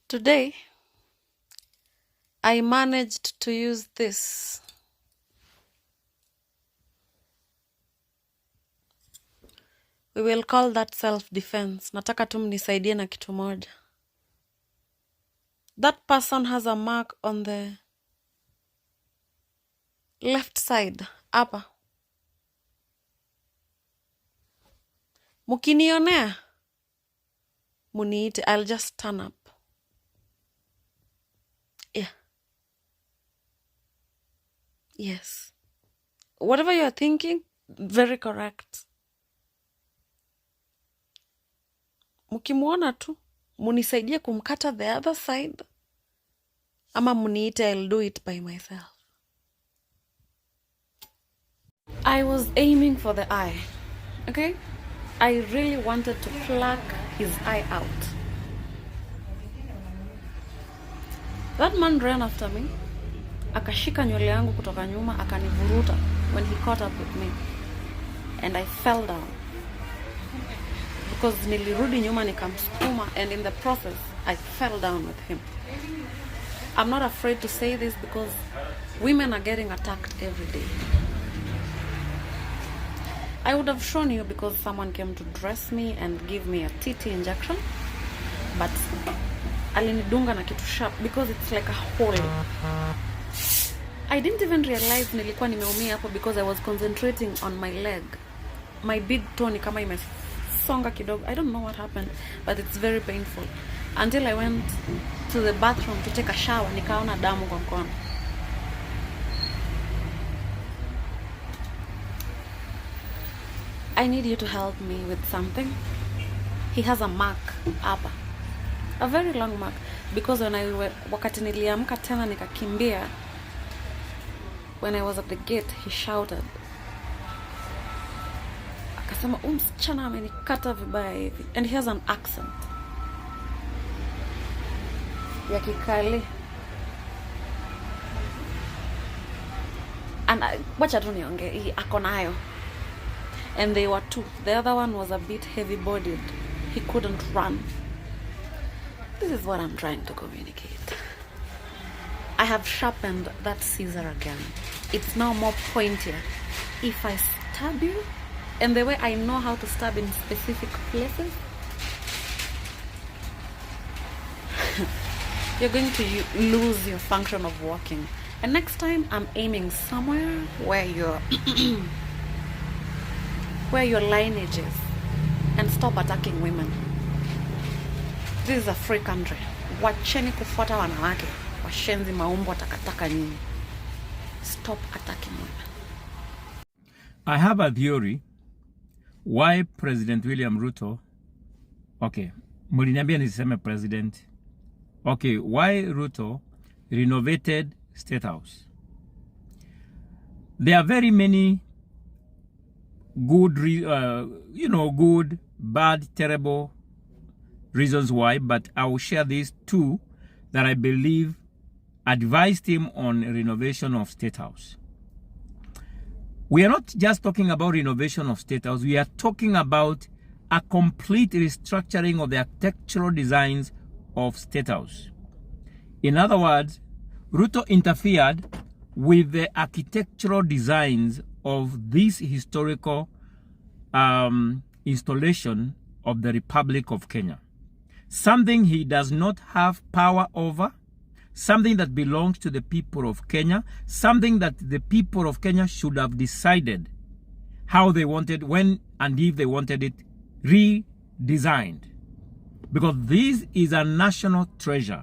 Today, I managed to use this. We will call that self-defense. Nataka tu mnisaidie na kitu moja. That person has a mark on the left side. Hapa. Mukinionea, muniite. I'll just turn up. Yeah. Yes. Whatever you're thinking, very correct. Mukimuona tu, munisaidie kumkata the other side. Ama muniite, I'll do it by myself. I was aiming for the eye. Okay? I really wanted to pluck his eye out. That man ran after me. Akashika nywele yangu kutoka nyuma, akanivuruta when he caught up with me. And I fell down. Because nilirudi nyuma nikamsukuma, and in the process, I fell down with him. I'm not afraid to say this because women are getting attacked every day. I would have shown you because someone came to dress me and give me a TT injection. But alinidunga na kitu sharp because it's like a hole. I didn't even realize nilikuwa nimeumia hapo because I was concentrating on my leg. My big toe ni kama imesonga kidogo. I don't know what happened, but it's very painful. Until I went to the bathroom to take a shower, nikaona damu kwa mkono. I need you to help me with something. He has a mark hapa. A very long mark. Because wakati niliamka tena nikakimbia, when I was at the gate, he shouted. Akasema, msichana amenikata vibaya hivi. And he has an accent. Ya Kikale. And wacha tu niongee, ako nayo. And they were two. The other one was a bit heavy-bodied. He couldn't run. This is what I'm trying to communicate. I have sharpened that scissor again. It's now more pointier. If I stab you, and the way I know how to stab in specific places, you're going to lose your function of walking. And next time, I'm aiming somewhere where your lineage is, and stop attacking women. This is a free country. Wacheni kufuata wanawake. Washenzi maumbo takataka nyinyi. Stop attacking women. I have a theory why President William Ruto, okay, muliniambia niseme president. Okay, why Ruto renovated State House. There are very many good, good, bad, terrible reasons why, but I will share these two that I believe advised him on renovation of State House. We are not just talking about renovation of State House, we are talking about a complete restructuring of the architectural designs of State House. In other words, Ruto interfered with the architectural designs of this historical installation of the Republic of Kenya. Something he does not have power over, something that belongs to the people of Kenya, something that the people of Kenya should have decided how they wanted, when and if they wanted it redesigned. Because this is a national treasure.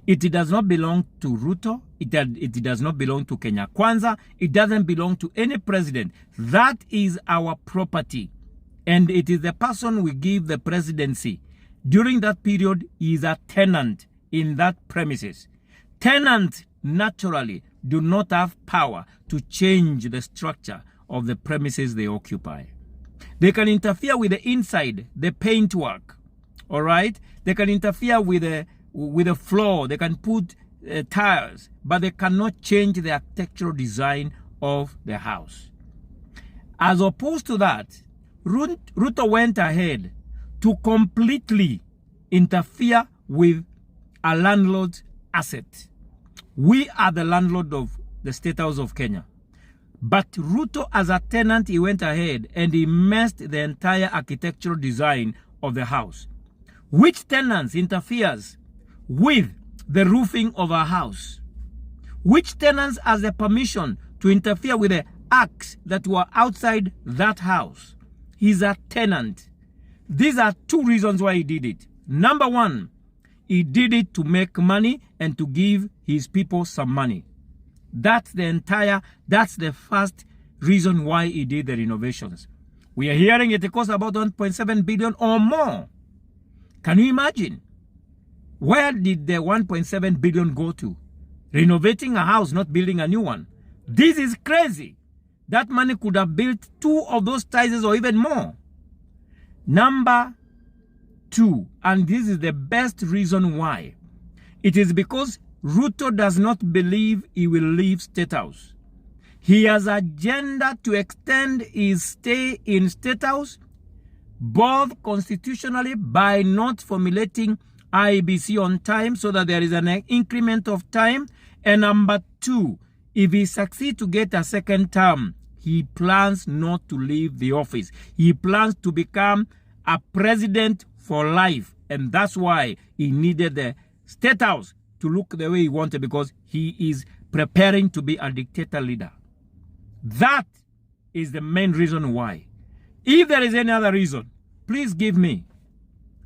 It does not belong to Ruto. It does not belong to Kenya Kwanza. It doesn't belong to any president. That is our property. And it is the person we give the presidency. During that period, he is a tenant in that premises. Tenants naturally do not have power to change the structure of the premises they occupy. They can interfere with the inside, the paintwork. All right? They can interfere with the floor. They can put tiles, but they cannot change the architectural design of the house. As opposed to that, Ruto went ahead to completely interfere with a landlord's asset. We are the landlord of the State House of Kenya. But Ruto, as a tenant, he went ahead and he messed the entire architectural design of the house. Which tenants interferes with the roofing of our house? Which tenants has the permission to interfere with the acts that were outside that house? He's a tenant. These are two reasons why he did it. Number one, he did it to make money and to give his people some money. That's the first reason why he did the renovations. We are hearing it costs about 1.7 billion or more. Can you imagine? Where did the 1.7 billion go to? Renovating a house, not building a new one. This is crazy. That money could have built 2 of those sizes or even more. Number 2, and this is the best reason why. It is because Ruto does not believe he will leave State House. He has an agenda to extend his stay in State House, both constitutionally by not formulating IEBC on time so that there is an increment of time. And number 2, if he succeeds to get a second term, he plans not to leave the office. He plans to become a president for life. And that's why he needed the State House to look the way he wanted, because he is preparing to be a dictator leader. That is the main reason why. If there is any other reason, please give me.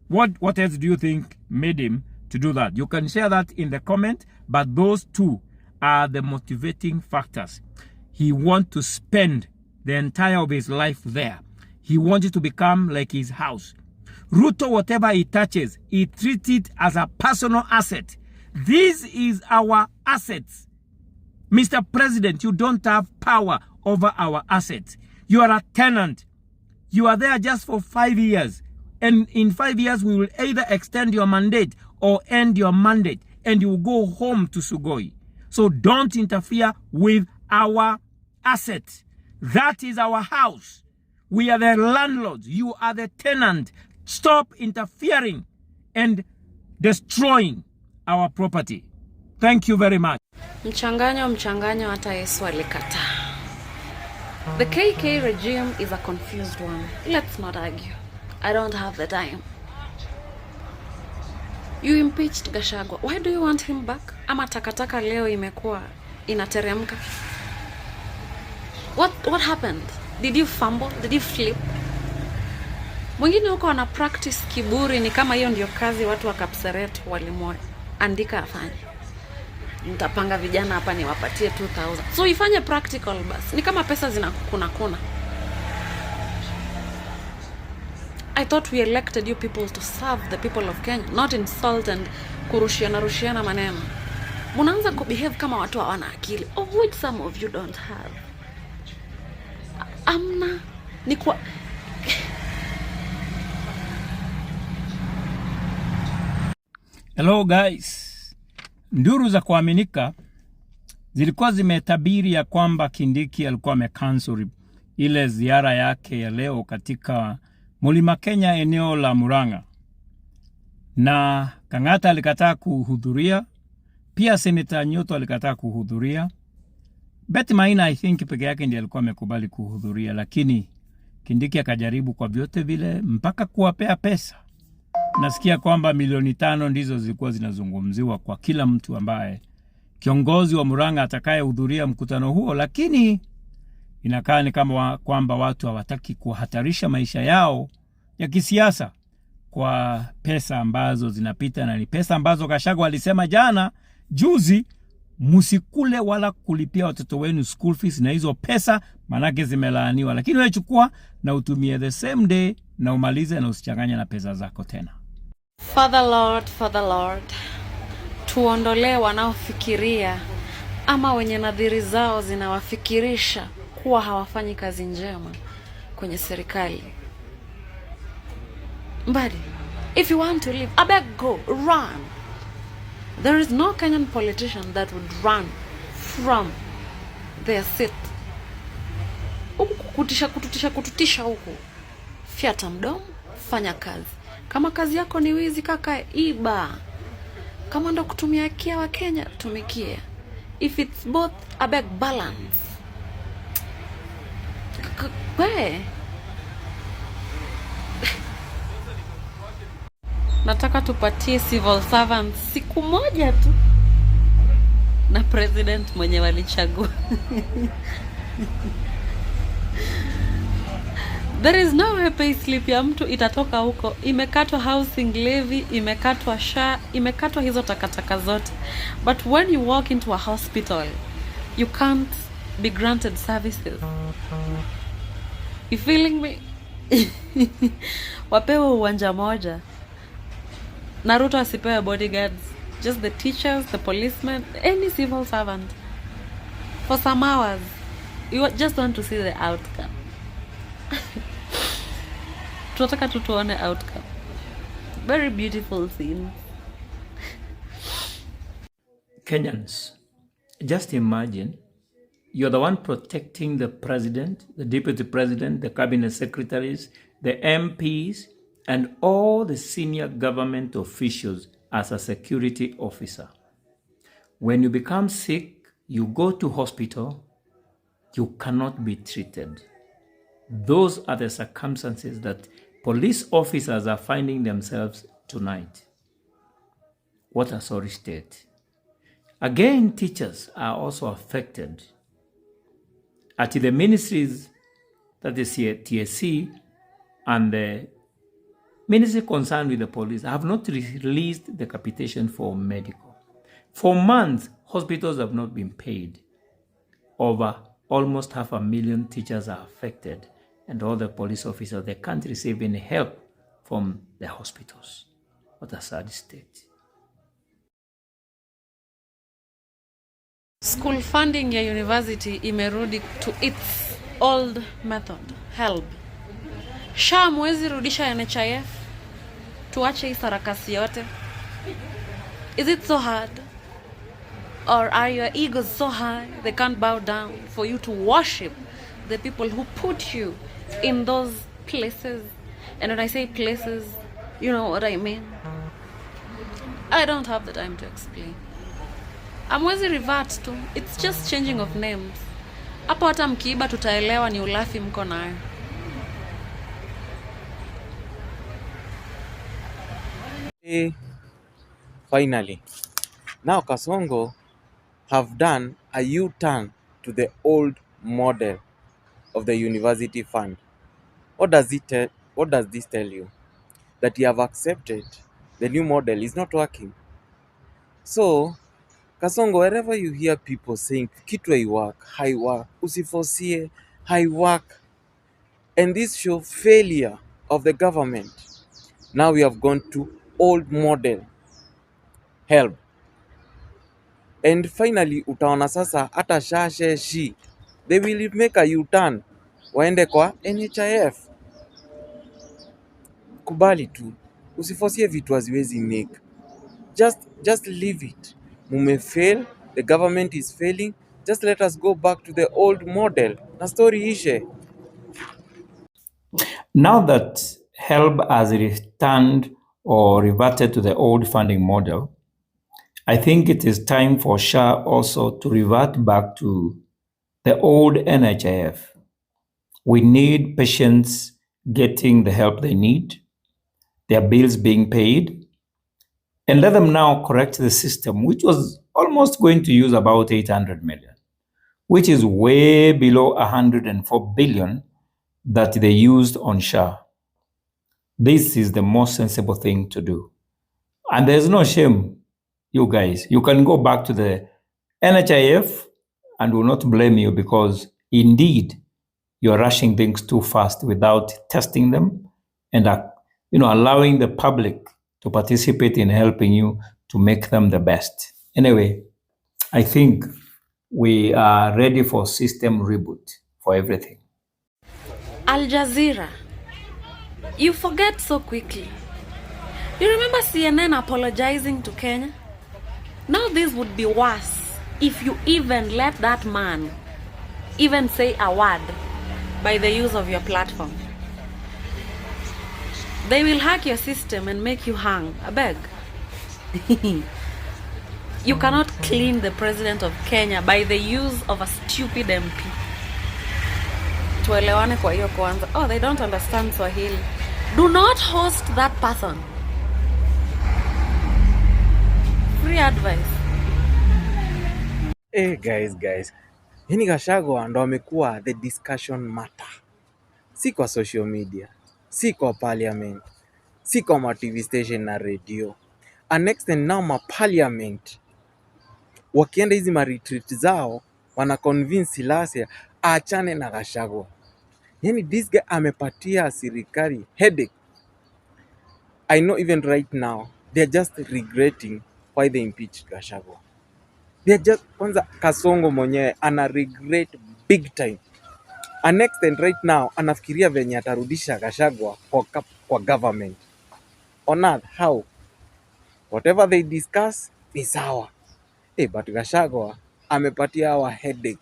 What else do you think made him to do that? You can share that in the comment, but those two are the motivating factors. He wants to spend the entire of his life there. He wants it to become like his house. Ruto, whatever he touches, he treats it as a personal asset. This is our assets. Mr. President, you don't have power over our assets. You are a tenant. You are there just for 5 years. And in 5 years, we will either extend your mandate or end your mandate, and you will go home to Sugoi. So don't interfere with our assets. That is our house. We are the landlords. You are the tenant. Stop interfering and destroying our property. Thank you very much. Mchanganyo hata Yesu alikataa. The KK regime is a confused one. Let's not argue. I don't have the time. You impeached Gachagua. Why do you want him back? Ama takataka leo imekuwa inateremka. What happened? Did you fumble? Did you flip? Mwingine huko wana practice kiburi, ni kama hiyo ndio kazi watu wa Kapseret walimuandika afanye. Nitapanga vijana hapa niwapatie 2000. So ifanye practical basi. Ni kama pesa zinakuna. I thought we elected you people to serve the people of Kenya, not insult and kurushiana maneno. Munaanza kubehave kama watu hawana akili, of which some of you don't have. Amna ni kwa Hello guys. Nduru za kuaminika zilikuwa zimetabiri ya kwamba Kindiki alikuwa amecancel ile ziara yake ya leo katika Mlima Kenya eneo la Murang'a. Na Kang'ata alikataa kuhudhuria, pia Senator Nyoto alikataa kuhudhuria. Betty Maina I think peke yake ndiye alikuwa amekubali kuhudhuria, lakini Kindiki akajaribu kwa vyote vile mpaka kuwapea pesa. Nasikia kwamba milioni 5 ndizo zilikuwa zinazungumziwa kwa kila mtu ambaye kiongozi wa Murang'a atakayehudhuria mkutano huo, lakini inakaa ni kama kwamba watu hawataki kuhatarisha maisha yao ya kisiasa kwa pesa ambazo zinapita, na ni pesa ambazo Gachagua alisema juzi musikule wala kulipia watoto wenu school fees, na hizo pesa manake zimelaaniwa. Lakini wewe chukua na utumie the same day na umalize na usichanganye na pesa zako tena. Father Lord, tuondolee wanaofikiria ama wenye nadhiri zao zinawafikirisha kuwa hawafanyi kazi njema kwenye serikali. But if you want to live, I beg go, run. There is no Kenyan politician that would run from their seat. Kututisha huku. Fiata mdomo, fanya kazi. Kama kazi yako ni wizi kaka, iba. Kama ndo kutumia kia wa Kenya, tumikie. If it's both, abeg balance. Kwe. Nataka tupatie civil servants siku moja tu na president mwenye walichagua. There is no way payslip ya mtu itatoka huko. Imekatwa housing levy, imekatwa SHA, imekatwa hizo takataka zote. But when you walk into a hospital, you can't be granted services. You feeling me? Wapewe uwanja moja. Na Ruto asipewe bodyguards. Just the teachers, the policemen, any civil servant. For some hours. You just want to see the outcome. Tunataka tu tuone outcome. Very beautiful scene. Kenyans, just imagine you're the one protecting the president, the deputy president, the cabinet secretaries, the MPs, and all the senior government officials as a security officer. When you become sick, you go to hospital, you cannot be treated. Those are the circumstances that police officers are finding themselves tonight. What a sorry state. Again, teachers are also affected. At the ministries, that is TSC, and the ministry concerned with the police have not released the capitation for medical. For months, hospitals have not been paid. Over almost 500,000 teachers are affected, and all the police officers, they can't receive any help from the hospitals. What a sad state. School funding ya university imerudi to its old method, HELB. SHA mwezi rudisha NHIF. Tuache hii sarakasi yote. Is it so hard? Or are your egos so high they can't bow down for you to worship the people who put you in those places? And when I say places, you know what I mean. I don't have the time to explain. Amwezi revert to. It's just changing of names. Hapo hata mkiiba tutaelewa ni ulafi mko nayo. Finally, now Kasongo have done a U-turn to the old model of the university fund. What does this tell you? That you have accepted the new model is not working. So, Kasongo, wherever you hear people saying kitu haiwork, usifosie, haiwork, and this show failure of the government. Now we have gone to old model help. And finally utaona sasa hata SHA they will make a U-turn waende kwa NHIF. Kubali tu, usifosie vitu haziwezi make. Just leave it. Mume fail, the government is failing. Just let us go back to the old model. Na story ishe. Now that HELB has returned or reverted to the old funding model, I think it is time for SHA also to revert back to the old NHIF. We need patients getting the help they need, their bills being paid, and let them now correct the system, which was almost going to use about 800 million, which is way below 104 billion that they used on SHA. This is the most sensible thing to do. And there's no shame, you guys. You can go back to the NHIF and will not blame you, because indeed you're rushing things too fast without testing them and allowing the public to participate in helping you to make them the best. Anyway, I think we are ready for system reboot for everything. Al Jazeera, you forget so quickly. You remember CNN apologizing to Kenya? Now this would be worse if you even let that man even say a word by the use of your platform. They will hack your system and make you hang. I beg. You cannot clean the president of Kenya by the use of a stupid MP. Tuelewane kwa hiyo kwanza. Oh, they don't understand Swahili. Do not host that person. Free advice. Guys. Hini Gachagua ndo amekuwa the discussion matter. Si kwa social media, si kwa parliament, si kwa ma TV station na radio. And next and now ma parliament wakienda hizi ma retreat zao wana convince Silasia aachane na Gachagua. Yani this guy amepatia serikali headache. I know even right now they're just regretting why they impeached Gachagua. They're just, kwanza Kasongo mwenyewe ana regret big time. And next and right now anafikiria venye atarudisha Gachagua kwa government. On earth, how? Whatever they discuss ni sawa. But Gachagua amepatia hawa headache.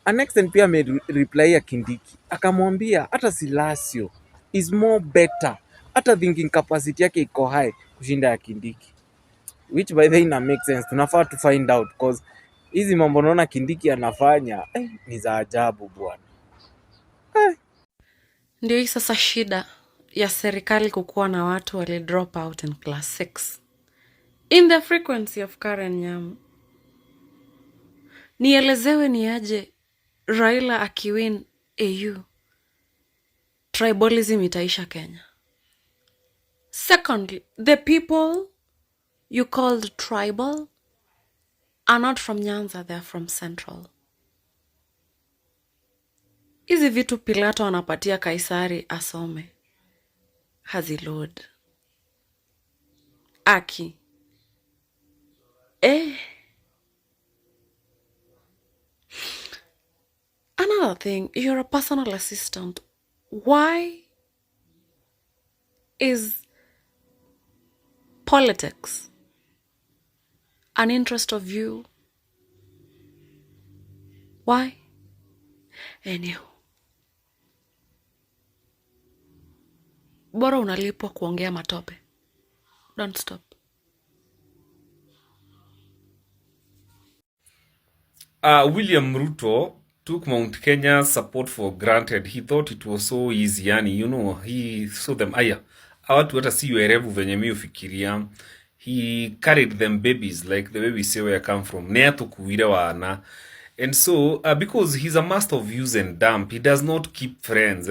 And next and pia reply ya Kindiki akamwambia hata Silasio is more better, hata thinking capacity yake iko high kushinda ya Kindiki, which by the way ina make sense. Tunafaa to find out because hizi mambo naona Kindiki anafanya ni za ajabu bwana. Ndio hii sasa shida ya serikali kukuwa na watu wali drop out in class 6 in the frequency of Karen Nyamu. Nielezewe ni aje Raila akiwin AU tribalism itaisha Kenya. Secondly, the people you called tribal are not from Nyanza, they are from Central. Hizi vitu Pilato anapatia Kaisari asome hazilod. Aki another thing, you're a personal assistant. Why is politics an interest of you? Why? Anyhow, bora unalipwa kuongea matope. Don't stop. William Ruto took Mount Kenya's support for granted. He thought it was so easy, yani, he saw them, watu hata si werevu venye mi ufikiria. He carried them babies, like the way we say where I come from. Neatu kuwira wana. And so, because he's a master of use and dump, he does not keep friends,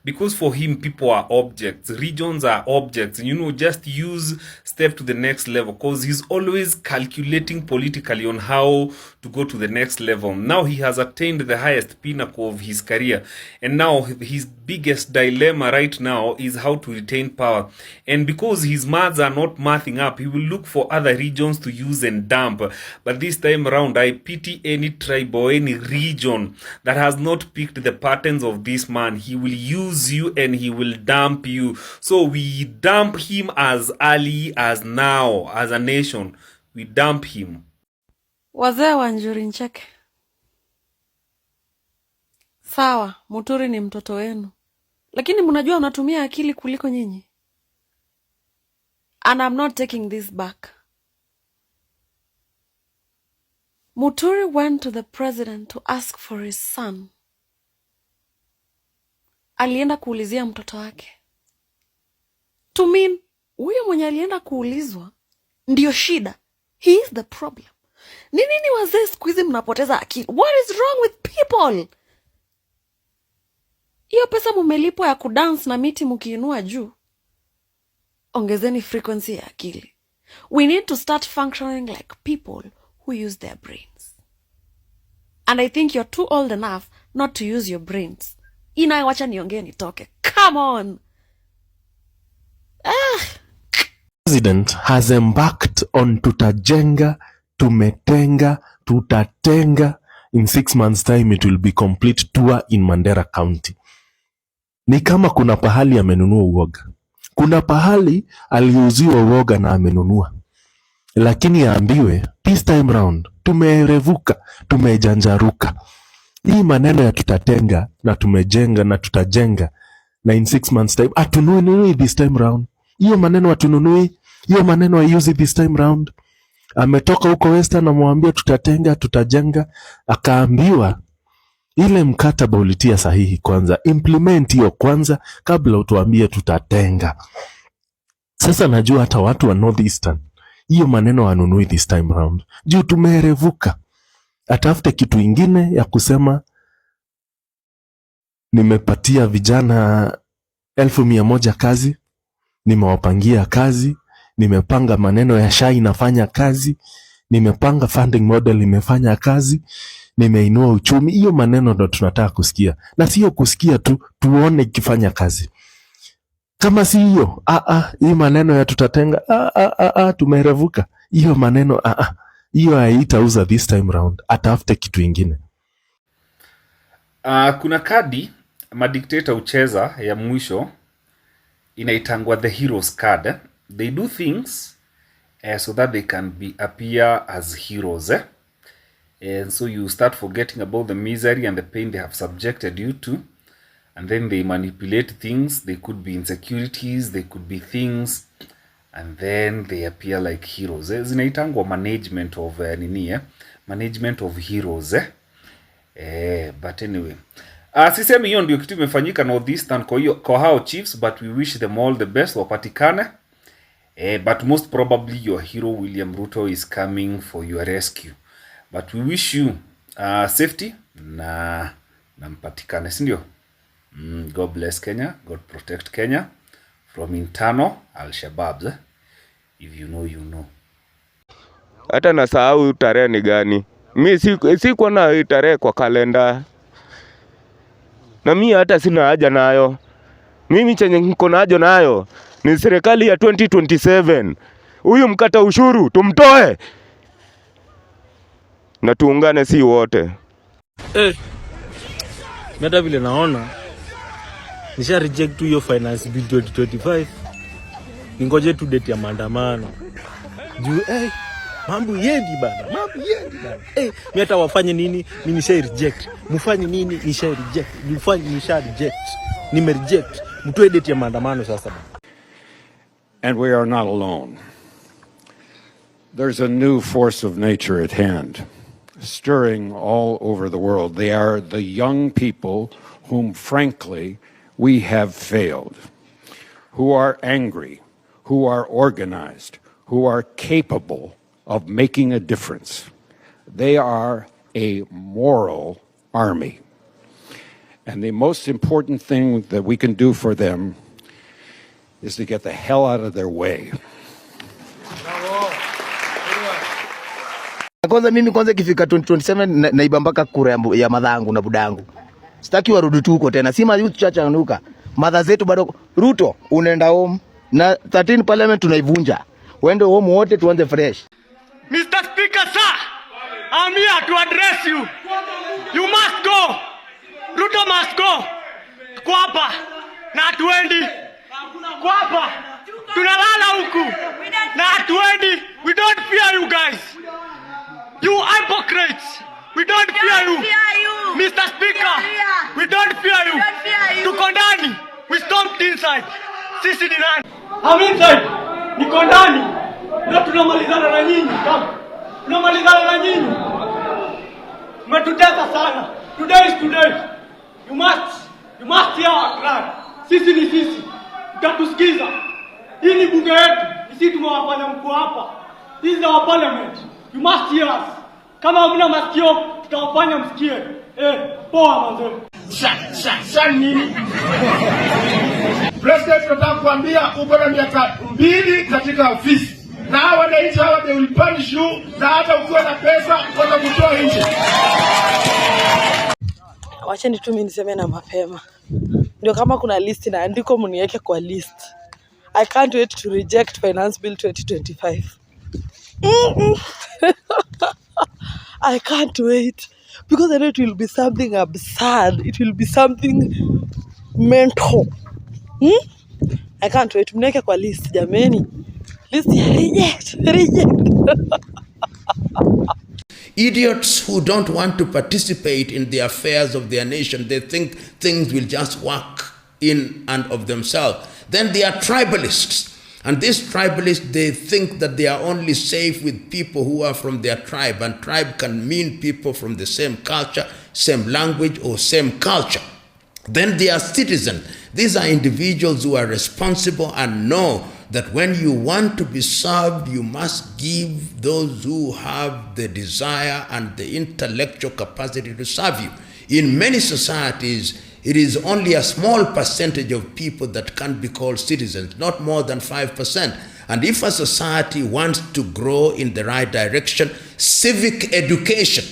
because for him, people are objects, regions are objects, and just use step to the next level, because he's always calculating politically on how to go to the next level. Now he has attained the highest pinnacle of his career, and now his biggest dilemma right now is how to retain power. And because his maths are not mathing up, he will look for other regions to use and dump. But this time around, I pity any tribe or any region that has not picked the patterns of this man. He will use you and he will dump you. So we dump him as early as now, as a nation. We dump him. Wazee wa Njuri ncheke. Sawa, Muturi ni mtoto wenu. Lakini mnajua unatumia akili kuliko nyinyi. And I'm not taking this back. Muturi went to the president to ask for his son. Alienda kuulizia mtoto wake. To mean, huyo mwenye alienda kuulizwa ndio shida. He is the problem. Nini wazee siku hizi mnapoteza akili? What is wrong with people? Hiyo pesa mumelipwa ya kudance na miti mukiinua juu. Ongezeni frequency ya akili. We need to start functioning like people who use their brains. And I think you're too old enough not to use your brains. Wacha niongee nitoke. Come on. President has embarked on tutajenga, tumetenga, tutatenga. In 6 months time it will be complete tour in Mandera County. Ni kama kuna pahali amenunua uoga. Kuna pahali aliuziwa uoga na amenunua. Lakini aambiwe this time round tumerevuka, tumejanjaruka. Hii maneno ya tutatenga na tumejenga na tutajenga na in 6 months time atununui this time round. Hiyo maneno atununui, hiyo maneno I use this time round. Ametoka huko Western, amwambia tutajenga, akaambiwa ile mkataba ulitia sahihi kwanza, implement hiyo kwanza kabla utuambie tutatenga. Sasa najua hata watu wa Northeastern hiyo maneno wanunui this time round. Juu tumerevuka. Atafute kitu ingine ya kusema nimepatia vijana 1,100 kazi, nimewapangia kazi, nimepanga maneno ya SHA inafanya kazi, nimepanga funding model imefanya kazi, nimeinua uchumi. Hiyo maneno ndo tunataka kusikia. Na sio kusikia tu, tuone ikifanya kazi. Kama si hiyo, hii maneno ya tutatenga, tumerevuka. Hiyo maneno, hiyo haitauza this time round. Atafute kitu ingine. Kuna kadi madikteta ucheza ya mwisho inaitangwa the heroes card. They do things so that they can appear as heroes. And so you start forgetting about the misery and the pain they have subjected you to. And then they manipulate things. They could be insecurities, they could be things. And then they appear like heroes. Zinaitangwa management of management of heroes. But anyway, sisemi hiyo ndio kitu imefanyika Northeastern kwa hao chiefs, but we wish them all the best, wapatikane. But most probably your hero William Ruto is coming for your rescue. But we wish you safety na mpatikane, si ndio? God bless Kenya, God protect Kenya from internal Al-Shabaabs. If you know, you know. Hata nasahau tarehe ni gani. Mi sikuwa na tarehe kwa kalenda. Na mimi hata sina haja nayo. Mimi chenye niko nayo ni serikali ya 2027. Huyu mkata ushuru tumtoe. Na tuungane si wote. Meta vile naona nisha reject hiyo finance bill 2025. Ningoje tu date ya maandamano. Juu mambo yendi bana. Mimi hata wafanye nini? Mimi nisha reject. Mfanye nini? Nisha reject. Mfanye nisha reject. Nime reject. Mtoe date ya maandamano sasa bana. And we are not alone. There's a new force of nature at hand, stirring all over the world. They are the young people whom, frankly, we have failed, who are angry, who are organized, who are capable of making a difference. They are a moral army. And the most important thing that we can do for them is to get the hell out of their way. Kwanza ikifika 2027 naiba mpaka kura ya madhangu na budangu. Sitaki warudi tu huko tena. Sima youth chachanuka. Madha zetu bado Ruto unaenda home na 13 parliament tunaivunja. Wende home wote tuanze fresh. Mr. Speaker, sir, I'm here to address you. You must go. Ruto must go. Kwapa na hatuendi. Kwapa tunalala huku na hatuendi. We don't fear you guys. You hypocrites. We don't fear you. Mr. Speaker, we don't fear you. Tuko ndani. We stomped inside. Sisi ni nani? I'm inside. Niko ndani. Na tunamalizana na nyinyi. Tunamalizana na nyinyi. Mmetutesa sana. Today is today. You must hear our cry. Sisi ni sisi. Utatusikiza. Hii ni bunge yetu. Sisi tumewafanya mko hapa. This is our parliament. You must hear us. Kama hamna masikio, tutawafanya msikie. Poa manze. Nini? President nataka kuambia uko na miaka 2 katika ofisi. Na hawa wananchi hawa they will punish you na hata ukiwa na pesa kwa kutoa nje. Wacheni tu mimi niseme na mapema. Ndio kama kuna list na andiko mniweke kwa list. I can't wait to reject finance bill 2025. I can't wait because I know it will be something absurd. It will be something mental. I can't wait. Mneke kwa list jameni. List reject. Idiots who don't want to participate in the affairs of their nation, they think things will just work in and of themselves. Then they are tribalists. And these tribalists, they think that they are only safe with people who are from their tribe, and tribe can mean people from the same culture, same language, or same culture. Then they are citizens. These are individuals who are responsible and know that when you want to be served, you must give those who have the desire and the intellectual capacity to serve you. In many societies, it is only a small percentage of people that can be called citizens, not more than 5%. And if a society wants to grow in the right direction, civic education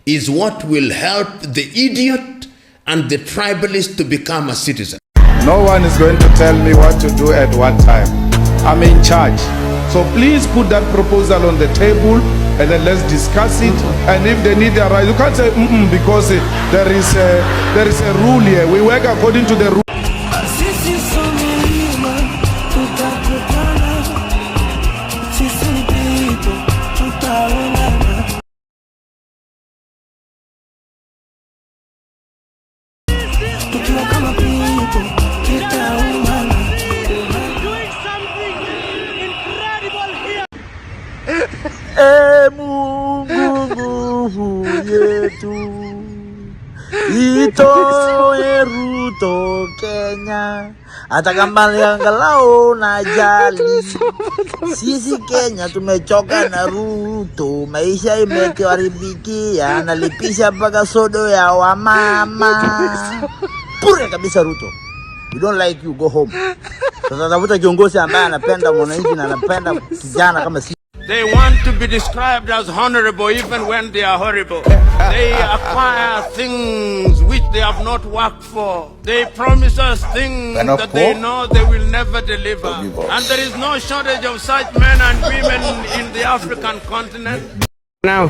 is what will help the idiot and the tribalist to become a citizen. No one is going to tell me what to do at what time. I'm in charge. So please put that proposal on the table and then let's discuss it. And if they need a right, you can't say because there is a rule here. We work according to the rule. Mungu yetu itoe Ruto Kenya, hata kama angalau na jali. Sisi Kenya tumechoka na Ruto, maisha imetuharibikia, analipisha mpaka sodo ya wamama. Pure kabisa Ruto. We don't like you, go home. Sasa tafuta kiongozi ambaye anapenda mwananchi na anapenda kijana kama sisi. They want to be described as honorable even when they are horrible. They acquire things which they have not worked for. They promise us things that they know they will never deliver. And there is no shortage of such men and women in the African continent. Now,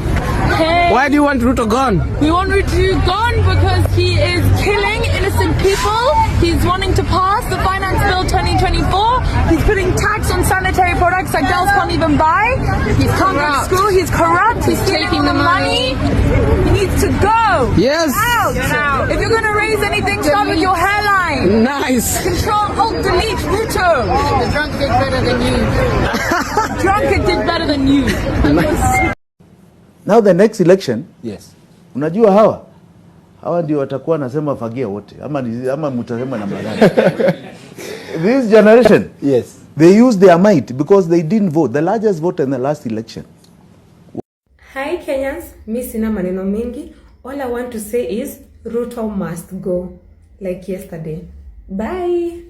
why do you want Ruto gone? We want Ruto gone because he is killing innocent people. He's wanting to pass the Finance Bill 2024. He's putting tax on sanitary products that girls can't even buy. He can't go to school. He's corrupt. He's taking the money. He needs to go. Yes. Out. Now. If you're going to raise anything, start with your hairline. Nice. Control, Alt, Delete, Ruto. The drunk did better than you. Drunkard did better than you. Nice. Now the next election, yes. Unajua hawa ndio watakuwa nasema fagia wote ama mtasema namna gani? This generation, yes, they use their might because they didn't vote. The largest vote in the last election. Hi Kenyans, mi sina maneno mengi. All I want to say is Ruto must go like yesterday. Bye.